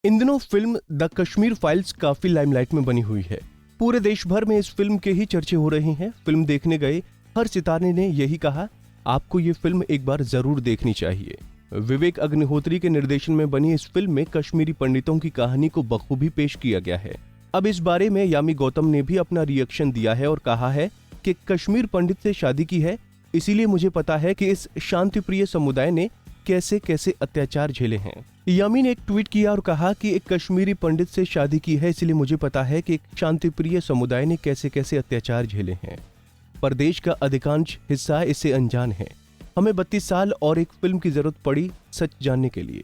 इन दिनों film the Kashmir files काफी limelight में बनी हुई है। पूरे देश भर में इस फिल्म के ही चर्चे हो रहे हैं। फिल्म देखने गए हर सितारे ने यही कहा, आपको ये फिल्म एक बार जरूर देखनी चाहिए। विवेक अग्निहोत्री के निर्देशन में बनी इस फिल्म में कश्मीरी पंडितों की कहानी को बखूबी पेश किया गया है। अब इस बारे में यामी गौतम ने भी अपना रिएक्शन दिया है और कहा है कि कश्मीर पंडित से शादी की है, इसीलिए मुझे पता है कि इस शांतिप्रिय समुदाय ने कैसे कैसे अत्याचार झेले हैं। यामी ने एक ट्वीट किया और कहा कि एक कश्मीरी पंडित से शादी की है, इसलिए मुझे पता है कि एक शांतिप्रिय समुदाय ने कैसे कैसे अत्याचार झेले हैं, पर देश का अधिकांश हिस्सा इससे अनजान है। हमें 32 साल और एक फिल्म की जरूरत पड़ी सच जानने के लिए।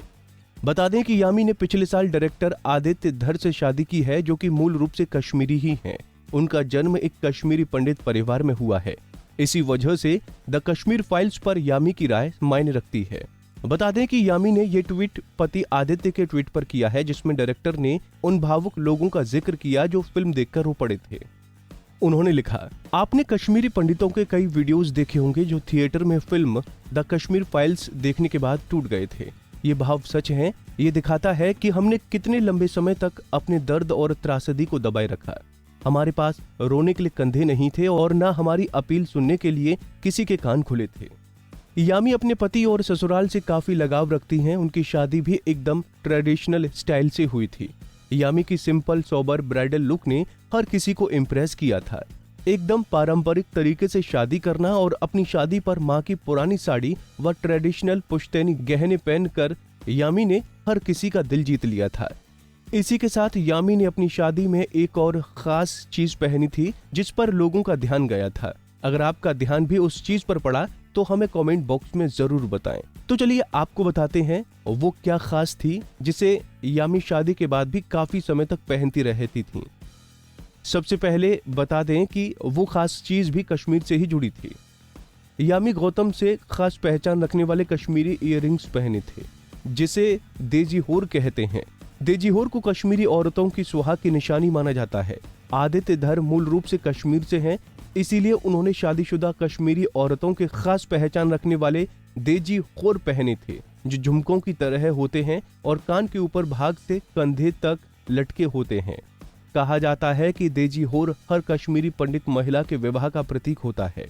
बता दें कि यामी ने पिछले साल डायरेक्टर आदित्य धर से शादी की है, जो कि मूल रूप से कश्मीरी ही हैं। उनका जन्म एक कश्मीरी पंडित परिवार में हुआ है। इसी वजह से द कश्मीर फाइल्स पर यामी की राय मायने रखती है। बता दें कि यामी ने ये ट्वीट पति आदित्य के ट्वीट पर किया है, जिसमें डायरेक्टर ने उन भावुक लोगों का जिक्र किया जो फिल्म देखकर रो पड़े थे। उन्होंने लिखा, आपने कश्मीरी पंडितों के कई वीडियोस देखे होंगे जो थिएटर में फिल्म द कश्मीर फाइल्स देखने के बाद टूट गए थे। ये भाव सच हैं। ये दिखाता है कि हमने कितने लंबे समय तक अपने दर्द और त्रासदी को दबाए रखा। हमारे पास रोने के लिए कंधे नहीं थे और न हमारी अपील सुनने के लिए किसी के कान खुले थे। यामी अपने पति और ससुराल से काफी लगाव रखती हैं। उनकी शादी भी एकदम ट्रेडिशनल स्टाइल से हुई थी। यामी की सिंपल सोबर ब्राइडल लुक ने हर किसी को इम्प्रेस किया था। एकदम पारंपरिक तरीके से शादी करना और अपनी शादी पर माँ की पुरानी साड़ी व ट्रेडिशनल पुश्तैनी गहने पहनकर यामी ने हर किसी का दिल जीत लिया था। इसी के साथ यामी ने अपनी शादी में एक और खास चीज पहनी थी जिस पर लोगों का ध्यान गया था। अगर आपका ध्यान भी उस चीज पर पड़ा तो हमें कमेंट बॉक्स में जरूर बताएं। तो चलिए आपको बताते हैं वो क्या खास थी जिसे यामी शादी के बाद भी काफी समय तक पहनती रहती थी। सबसे पहले बता दें कि वो खास चीज भी कश्मीर से ही जुड़ी थी। यामी गौतम से खास पहचान रखने वाले कश्मीरी इयररिंग्स पहने थे, जिसे देजी होर कहते हैं। देजी होर को कश्मीरी औरतों की सुहाग की निशानी माना जाता है। आदित्य धर मूल रूप से कश्मीर से हैं, इसीलिए उन्होंने शादीशुदा कश्मीरी औरतों के खास पहचान रखने वाले देजी होर पहने थे, जो झुमकों की तरह होते हैं और कान के ऊपर भाग से कंधे तक लटके होते हैं। कहा जाता है कि देजी होर हर कश्मीरी पंडित महिला के विवाह का प्रतीक होता है।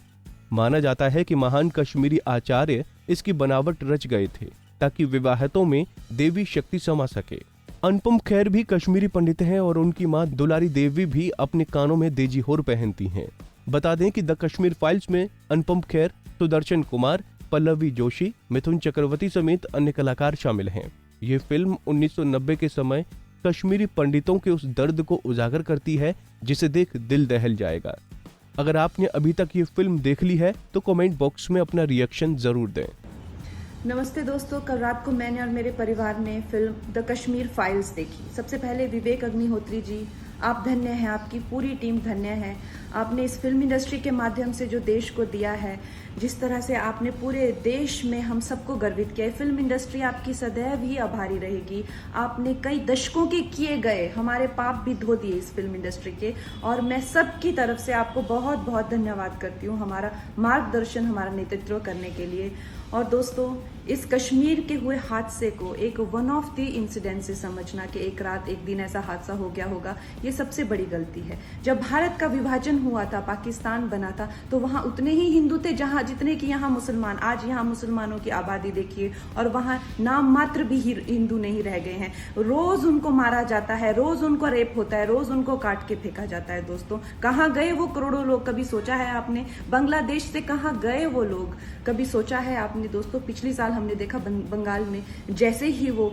माना जाता है कि महान कश्मीरी आचार्य इसकी बनावट रच गए थे ताकि विवाहितों में देवी शक्ति समा सके। अनुपम खेर भी कश्मीरी पंडित हैं और उनकी मां दुलारी देवी भी अपने कानों में देजी होर पहनती हैं। बता दें कि द कश्मीर फाइल्स में अनुपम खेर, सुदर्शन कुमार, पल्लवी जोशी, मिथुन चक्रवर्ती समेत अन्य कलाकार शामिल हैं। ये फिल्म 1990 के समय कश्मीरी पंडितों के उस दर्द को उजागर करती है जिसे देख दिल दहल जाएगा। अगर आपने अभी तक ये फिल्म देख ली है तो कमेंट बॉक्स में अपना रिएक्शन जरूर दें। नमस्ते दोस्तों, कल रात को मैंने और मेरे परिवार ने फिल्म द कश्मीर फाइल्स देखी। सबसे पहले विवेक अग्निहोत्री जी, आप धन्य हैं, आपकी पूरी टीम धन्य है। आपने इस फिल्म इंडस्ट्री के माध्यम से जो देश को दिया है, जिस तरह से आपने पूरे देश में हम सबको गर्वित किया है, फिल्म इंडस्ट्री आपकी सदैव ही आभारी रहेगी। आपने कई दशकों के किए गए हमारे पाप भी धो दिए इस फिल्म इंडस्ट्री के, और मैं सबकी तरफ से आपको बहुत बहुत धन्यवाद करती हूँ हमारा मार्गदर्शन, हमारा नेतृत्व करने के लिए। और दोस्तों, इस कश्मीर के हुए हादसे को एक वन ऑफ द इंसिडेंट से समझना कि एक रात एक दिन ऐसा हादसा हो गया होगा, ये सबसे बड़ी गलती है। जब भारत का विभाजन हुआ था, पाकिस्तान बना था, तो वहां उतने ही हिंदू थे जहां जितने कि यहाँ मुसलमान। आज यहाँ मुसलमानों की आबादी देखिए और वहां नाम मात्र भी हिंदू नहीं रह गए हैं। रोज उनको मारा जाता है, रोज उनको रेप होता है, रोज उनको काट के फेंका जाता है। दोस्तों, कहाँ गए वो करोड़ों लोग? कभी सोचा है आपने? बांग्लादेश से कहाँ गए वो लोग? कभी सोचा है आपने? दोस्तों, पिछली साल हमने देखा बंगाल में जैसे ही वो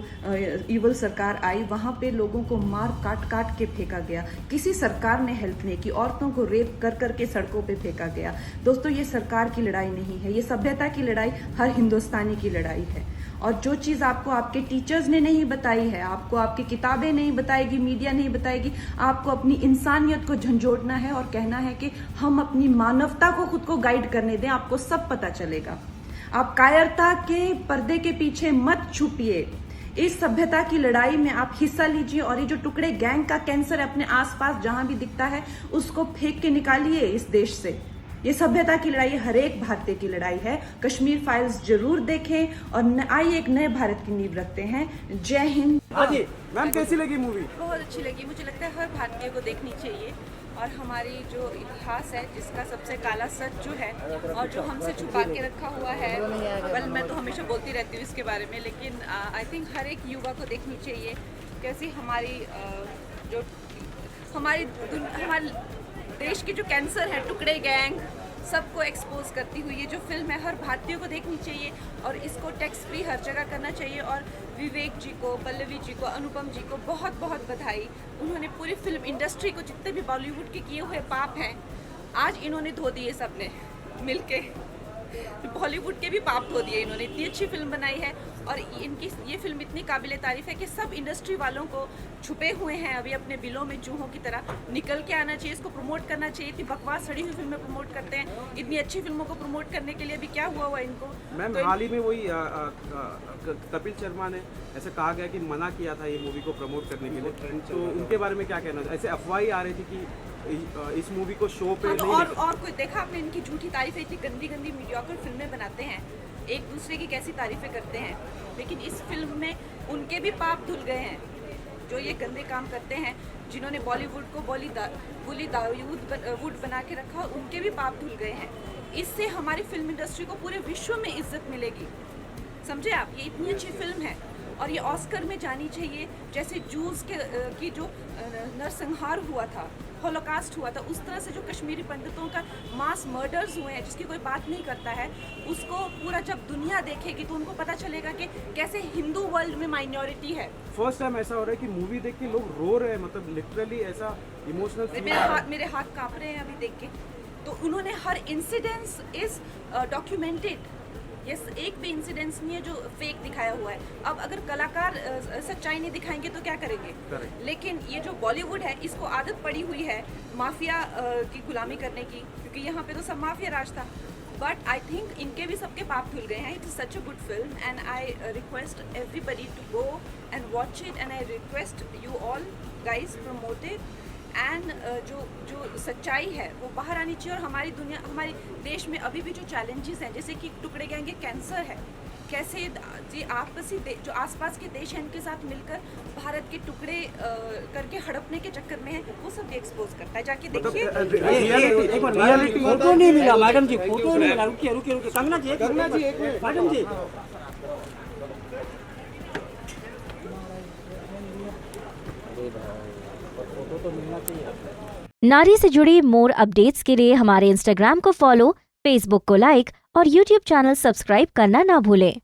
ईवल सरकार आई, वहां पे लोगों को मार काट काट के फेंका गया। किसी सरकार ने हेल्प नहीं की, औरतों को रेप कर करके सड़कों पे फेंका गया। दोस्तों, ये सरकार की लड़ाई नहीं है, ये सभ्यता की लड़ाई, हर हिंदुस्तानी की लड़ाई है। और जो चीज आपको आपके टीचर्स ने नहीं बताई है, आपको आपकी किताबें नहीं बताएगी, मीडिया नहीं बताएगी, आपको अपनी इंसानियत को झंझोड़ना है और कहना है कि हम अपनी मानवता को खुद को गाइड करने दें, आपको सब पता चलेगा। आप कायरता के पर्दे के पीछे मत छुपिए। इस सभ्यता की लड़ाई में आप हिस्सा लीजिए और ये जो टुकड़े गैंग का कैंसर अपने आसपास जहां भी दिखता है, उसको फेंक के निकालिए इस देश से। ये सभ्यता की लड़ाई हर एक भारतीय की लड़ाई है। कश्मीर फाइल्स जरूर देखें और आइए एक नए भारत की नींव रखते हैं। जय हिंद। हाँ जी मैम, कैसी लगी मूवी? बहुत अच्छी लगी। मुझे लगता है हर भारतीय को देखनी चाहिए और हमारी जो इतिहास है जिसका सबसे काला सच जो है और जो हमसे छुपा के रखा हुआ है, वेल मैं तो हमेशा बोलती रहती हूँ इसके बारे में, लेकिन आई थिंक हर एक युवा को देखनी चाहिए कैसी हमारी जो हमारे देश की जो कैंसर है, टुकड़े गैंग, सबको एक्सपोज करती हुई ये जो फिल्म है हर भारतीय को देखनी चाहिए और इसको टैक्स फ्री हर जगह करना चाहिए। और विवेक जी को, पल्लवी जी को, अनुपम जी को बहुत बहुत बधाई। उन्होंने पूरी फिल्म इंडस्ट्री को, जितने भी बॉलीवुड के किए हुए पाप हैं, आज इन्होंने धो दिए सबने मिलके। बॉलीवुड के भी पाप धो दिए इन्होंने। इतनी अच्छी फिल्म बनाई है और इनकी ये फिल्म इतनी काबिले तारीफ है कि सब इंडस्ट्री वालों को छुपे हुए हैं अभी अपने बिलों में चूहों की तरह निकल के आना चाहिए। इसको प्रमोट करना चाहिए। इतनी बकवास सड़ी हुई फिल्में प्रमोट करते हैं, इतनी अच्छी फिल्मों को प्रमोट करने के लिए अभी क्या हुआ इनको? मैम तो हाल ही में वही कपिल शर्मा ने ऐसे कहा गया कि मना किया था ये मूवी को प्रमोट करने के लिए, तो उनके बारे में क्या कहना है? ऐसे अफवाही आ रही थी कि इस मूवी को शो पे नहीं और कोई देखा आपने इनकी झूठी तारीफें? इतनी गंदी गंदी मीडियोकर फिल्में बनाते हैं, एक दूसरे की कैसी तारीफें करते हैं, लेकिन इस फिल्म में उनके भी पाप धुल गए हैं जो ये गंदे काम करते हैं, जिन्होंने बॉलीवुड को वुड बना के रखा, उनके भी पाप धुल गए हैं। इससे हमारी फिल्म इंडस्ट्री को पूरे विश्व में इज्जत मिलेगी, समझे आप? ये इतनी अच्छी फिल्म है और ये ऑस्कर में जानी चाहिए। जैसे जूस की जो नरसंहार हुआ था, हॉलोकास्ट हुआ था, उस तरह से जो कश्मीरी पंडितों का मास मर्डर्स हुए हैं जिसकी कोई बात नहीं करता है, उसको पूरा जब दुनिया देखेगी तो उनको पता चलेगा कि कैसे हिंदू वर्ल्ड में माइनॉरिटी है। फर्स्ट टाइम ऐसा हो रहा है कि मूवी देख के लोग रो रहे हैं, मतलब लिटरली ऐसा इमोशनल। मेरे हाथ कांप रहे हैं अभी देख के। तो उन्होंने हर इंसिडेंस इज डॉक्यूमेंटेड। ये एक भी इंसिडेंस नहीं है जो फेक दिखाया हुआ है। अब अगर कलाकार सच्चाई नहीं दिखाएंगे तो क्या करेंगे? लेकिन ये जो बॉलीवुड है इसको आदत पड़ी हुई है माफिया की गुलामी करने की, क्योंकि यहाँ पे तो सब माफिया राज था। बट आई थिंक इनके भी सबके पाप धुल गए हैं। It is such a good film and I request everybody to go and watch it and I request you all guys promote it. And जो सच्चाई है वो बाहर आनी चाहिए। और हमारी दुनिया, हमारे देश में अभी भी जो चैलेंजेस हैं, जैसे कि टुकड़े गैंग कैंसर है, कैसे ये आपसी जो आसपास के देश हैं इनके साथ मिलकर भारत के टुकड़े करके हड़पने के चक्कर में है, वो सब एक्सपोज करता है। जाके देखिए। फोटो नहीं मिला मैडम जी, फोटो नहीं मिला। रुकिए कंगना जी, एक मिनट मैडम जी। नारी से जुड़ी मोर अपडेट्स के लिए हमारे इंस्टाग्राम को फॉलो, फेसबुक को लाइक और यूट्यूब चैनल सब्सक्राइब करना ना भूलें।